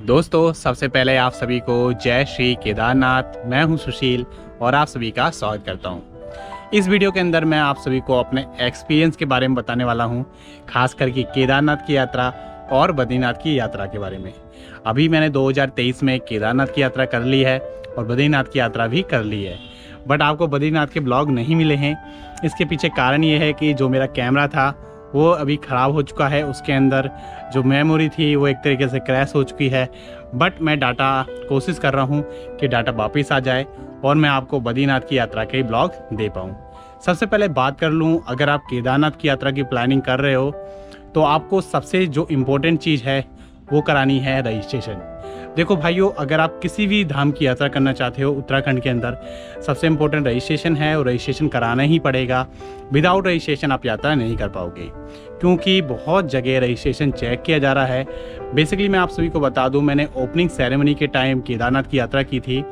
दोस्तों, सबसे पहले आप सभी को जय श्री केदारनाथ। मैं हूं सुशील और आप सभी का स्वागत करता हूं। इस वीडियो के अंदर मैं आप सभी को अपने एक्सपीरियंस के बारे में बताने वाला हूं, खास करके केदारनाथ की यात्रा और बद्रीनाथ की यात्रा के बारे में। अभी मैंने 2023 में केदारनाथ की यात्रा कर ली है और बद्रीनाथ की यात्रा भी कर ली है, बट आपको बद्रीनाथ के ब्लॉग नहीं मिले हैं। इसके पीछे कारण ये है कि जो मेरा कैमरा था वो अभी ख़राब हो चुका है, उसके अंदर जो मेमोरी थी वो एक तरीके से क्रैश हो चुकी है। बट मैं कोशिश कर रहा हूँ कि डाटा वापस आ जाए और मैं आपको बद्रीनाथ की यात्रा के ब्लॉग दे पाऊँ। सबसे पहले बात कर लूँ, अगर आप केदारनाथ की यात्रा की प्लानिंग कर रहे हो तो आपको सबसे जो इम्पोर्टेंट चीज़ है वो करानी है रजिस्ट्रेशन। देखो भाइयों, अगर आप किसी भी धाम की यात्रा करना चाहते हो उत्तराखंड के अंदर, सबसे इम्पोर्टेंट रजिस्ट्रेशन है और रजिस्ट्रेशन कराना ही पड़ेगा। विदाउट रजिस्ट्रेशन आप यात्रा नहीं कर पाओगे, क्योंकि बहुत जगह रजिस्ट्रेशन चेक किया जा रहा है। बेसिकली मैं आप सभी को बता दूं, मैंने ओपनिंग सेरेमनी के टाइम केदारनाथ की यात्रा की थी।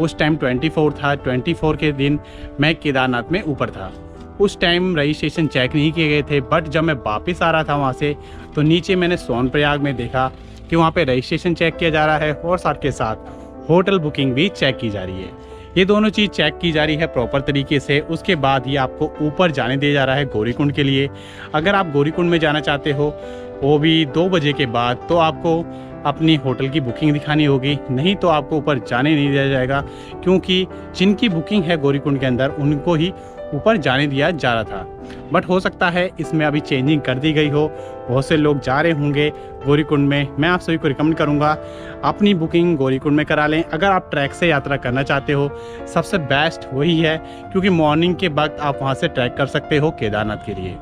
उस टाइम 24 था, 24 के दिन मैं केदारनाथ में ऊपर था। उस टाइम रजिस्ट्रेशन चेक नहीं किए गए थे, बट जब मैं वापस आ रहा था वहाँ से तो नीचे मैंने सोनप्रयाग में देखा कि वहाँ पे रजिस्ट्रेशन चेक किया जा रहा है और साथ के साथ होटल बुकिंग भी चेक की जा रही है। ये दोनों चीज़ चेक की जा रही है प्रॉपर तरीके से। उसके बाद ही आपको ऊपर जाने दिया जा रहा है गौरीकुंड के लिए। अगर आप गौरीकुंड में जाना चाहते हो वो भी 2 बजे के बाद, तो आपको अपनी होटल की बुकिंग दिखानी होगी, नहीं तो आपको ऊपर जाने नहीं दिया जाएगा, क्योंकि जिनकी बुकिंग है गौरीकुंड के अंदर उनको ही ऊपर जाने दिया जा रहा था। बट हो सकता है इसमें अभी चेंजिंग कर दी गई हो, बहुत से लोग जा रहे होंगे गौरीकुंड में। मैं आप सभी को रिकमेंड करूंगा अपनी बुकिंग गौरीकुंड में करा लें। अगर आप ट्रैक से यात्रा करना चाहते हो, सबसे बेस्ट वही है, क्योंकि मॉर्निंग के वक्त आप वहां से ट्रैक कर सकते हो केदारनाथ के लिए।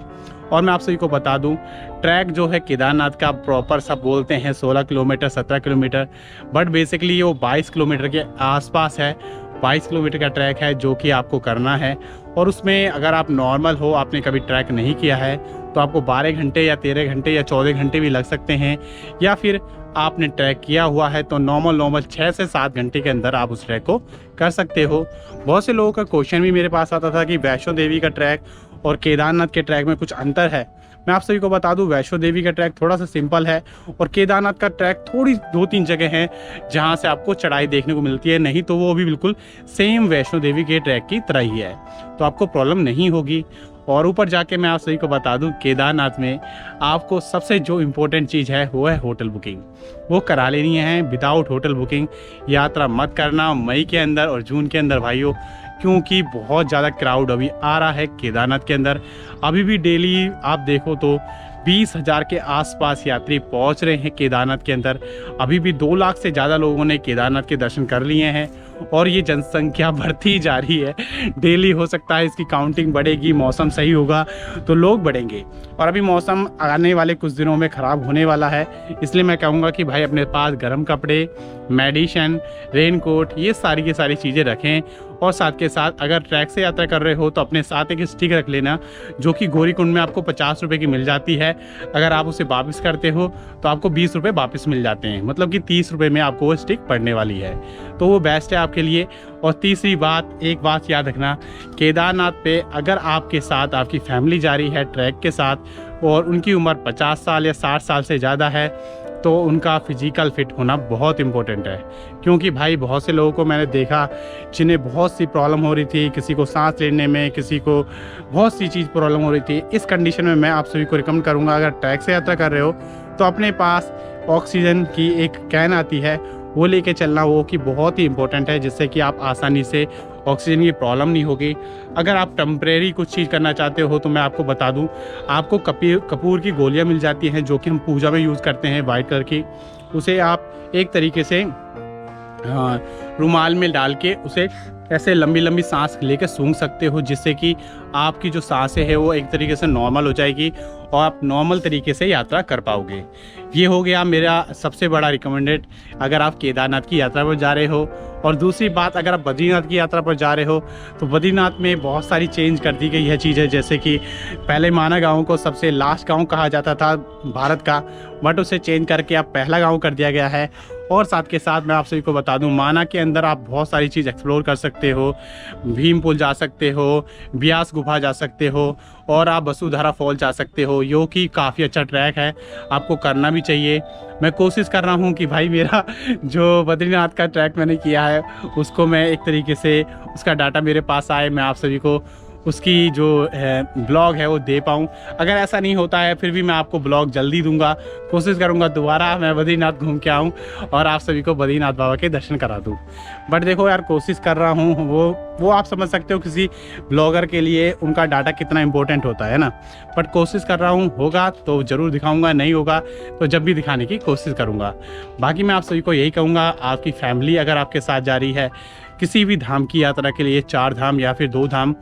और मैं आप सभी को बता दूं, ट्रैक जो है केदारनाथ का प्रॉपर सब बोलते हैं 16 किलोमीटर 17 किलोमीटर, बट बेसिकली वो 22 किलोमीटर के आसपास है। 22 किलोमीटर का ट्रैक है जो कि आपको करना है। और उसमें अगर आप नॉर्मल हो, आपने कभी ट्रैक नहीं किया है, तो आपको 12 घंटे या 13 घंटे या 14 घंटे भी लग सकते हैं। या फिर आपने ट्रैक किया हुआ है तो नॉर्मल 6 से 7 घंटे के अंदर आप उस ट्रैक को कर सकते हो। बहुत से लोगों का क्वेश्चन भी मेरे पास आता था कि वैष्णो देवी का ट्रैक और केदारनाथ के ट्रैक में कुछ अंतर है। मैं आप सभी को बता दूं, वैष्णो देवी का ट्रैक थोड़ा सा सिंपल है और केदारनाथ का ट्रैक थोड़ी 2-3 जगह हैं जहां से आपको चढ़ाई देखने को मिलती है, नहीं तो वो भी बिल्कुल सेम वैष्णो देवी के ट्रैक की तरह ही है, तो आपको प्रॉब्लम नहीं होगी। और ऊपर जाके मैं आप सभी को बता दूं, केदारनाथ में आपको सबसे जो इम्पोर्टेंट चीज़ है वो है होटल बुकिंग। वो करा लेनी है। विदाउट होटल बुकिंग यात्रा मत करना मई के अंदर और जून के अंदर भाइयों, क्योंकि बहुत ज़्यादा क्राउड अभी आ रहा है केदारनाथ के अंदर। अभी भी डेली आप देखो तो 20,000 के आसपास यात्री पहुंच रहे हैं केदारनाथ के अंदर। अभी भी 2 लाख से ज़्यादा लोगों ने केदारनाथ के दर्शन कर लिए हैं और ये जनसंख्या बढ़ती जा रही है। डेली हो सकता है इसकी काउंटिंग बढ़ेगी, मौसम सही होगा तो लोग बढ़ेंगे। और अभी मौसम आने वाले कुछ दिनों में ख़राब होने वाला है, इसलिए मैं कहूँगा कि भाई अपने पास गर्म कपड़े, मेडिसिन, रेनकोट, ये सारी की सारी चीज़ें रखें। और साथ के साथ अगर ट्रैक से यात्रा कर रहे हो तो अपने साथ एक स्टिक रख लेना, जो कि गौरीकुंड में आपको 50 रुपये की मिल जाती है। अगर आप उसे वापस करते हो तो आपको 20 रुपये वापस मिल जाते हैं, मतलब कि 30 रुपये में आपको वो स्टिक पड़ने वाली है, तो वो बेस्ट है आपके लिए। और तीसरी बात, एक बात याद रखना, केदारनाथ पे अगर आपके साथ आपकी फैमिली जा रही है ट्रैक के साथ और उनकी उम्र 50 साल या 60 साल से ज़्यादा है, तो उनका फिजिकल फिट होना बहुत इम्पोर्टेंट है। क्योंकि भाई बहुत से लोगों को मैंने देखा जिन्हें बहुत सी प्रॉब्लम हो रही थी, किसी को सांस लेने में, किसी को बहुत सी चीज़ प्रॉब्लम हो रही थी। इस कंडीशन में मैं आप सभी को रिकमेंड करूँगा, अगर ट्रैक से यात्रा कर रहे हो तो अपने पास ऑक्सीजन की एक कैन आती है वो लेके चलना, वो कि बहुत ही इंपॉर्टेंट है, जिससे कि आप आसानी से ऑक्सीजन की प्रॉब्लम नहीं होगी। अगर आप टेम्परेरी कुछ चीज़ करना चाहते हो तो मैं आपको बता दूं, आपको कपूर की गोलियां मिल जाती हैं जो कि हम पूजा में यूज़ करते हैं, वाइट कलर की। उसे आप एक तरीके से रुमाल में डाल के उसे ऐसे लंबी लंबी सांस लेकर सूंघ सकते हो, जिससे कि आपकी जो सांसें है वो एक तरीके से नॉर्मल हो जाएगी और आप नॉर्मल तरीके से यात्रा कर पाओगे। ये हो गया मेरा सबसे बड़ा रिकमेंडेड अगर आप केदारनाथ की यात्रा पर जा रहे हो। और दूसरी बात, अगर आप बद्रीनाथ की यात्रा पर जा रहे हो तो बद्रीनाथ में बहुत सारी चेंज कर दी गई है चीज़ें, जैसे कि पहले माना गाँव को सबसे लास्ट गाँव कहा जाता था भारत का, बट उसे चेंज करके अब पहला गाँव कर दिया गया है। और साथ के साथ मैं आप सभी को बता दूं, माना के अंदर आप बहुत सारी चीज़ एक्सप्लोर कर सकते हो। भीम पुल जा सकते हो, ब्यास गुफा जा सकते हो और आप वसुधारा फॉल जा सकते हो, जो कि काफ़ी अच्छा ट्रैक है, आपको करना भी चाहिए। मैं कोशिश कर रहा हूँ कि भाई मेरा जो बद्रीनाथ का ट्रैक मैंने किया है उसको मैं एक तरीके से उसका डाटा मेरे पास आए, मैं आप सभी को उसकी जो ब्लॉग है वो दे पाऊँ। अगर ऐसा नहीं होता है फिर भी मैं आपको ब्लॉग जल्दी दूंगा, कोशिश करूंगा दोबारा मैं बद्रीनाथ घूम के आऊँ और आप सभी को बद्रीनाथ बाबा के दर्शन करा दूँ। बट देखो यार, कोशिश कर रहा हूँ, वो आप समझ सकते हो किसी ब्लॉगर के लिए उनका डाटा कितना इंपॉर्टेंट होता है ना। बट कोशिश कर रहा हूँ, होगा तो ज़रूर दिखाऊँगा, नहीं होगा तो जब भी दिखाने की कोशिश करूँगा। बाकी मैं आप सभी को यही कहूँगा, आपकी फैमिली अगर आपके साथ जा रही है किसी भी धाम की यात्रा के लिए, 4 धाम या फिर 2 धाम,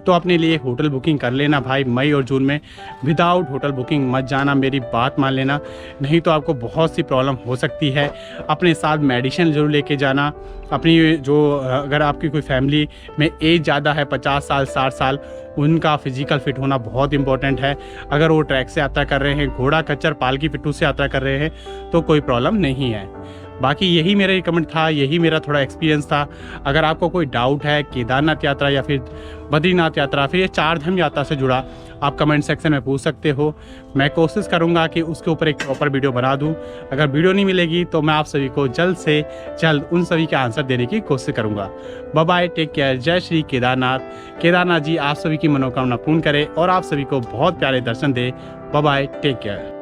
तो अपने लिए होटल बुकिंग कर लेना भाई। मई और जून में विदाउट होटल बुकिंग मत जाना, मेरी बात मान लेना, नहीं तो आपको बहुत सी प्रॉब्लम हो सकती है। अपने साथ मेडिसिन ज़रूर लेके जाना। अपनी जो अगर आपकी कोई फैमिली में एज ज़्यादा है, 50 साल 60 साल, उनका फिजिकल फिट होना बहुत इंपॉर्टेंट है। अगर वो ट्रैक से यात्रा कर रहे हैं, घोड़ा खच्चर पालकी पिट्ठू से यात्रा कर रहे हैं तो कोई प्रॉब्लम नहीं है। बाकी यही मेरा रिकमेंड था, यही मेरा थोड़ा एक्सपीरियंस था। अगर आपको कोई डाउट है केदारनाथ यात्रा या फिर बद्रीनाथ यात्रा, फिर ये 4 धाम यात्रा से जुड़ा, आप कमेंट सेक्शन में पूछ सकते हो। मैं कोशिश करूंगा कि उसके ऊपर एक प्रॉपर वीडियो बना दूं। अगर वीडियो नहीं मिलेगी तो मैं आप सभी को जल्द से जल्द उन सभी के आंसर देने की कोशिश करूंगा। बाय बाय, टेक केयर, जय श्री केदारनाथ जी आप सभी की मनोकामना पूर्ण करे और आप सभी को बहुत प्यारे दर्शन दे। Bye bye, take care.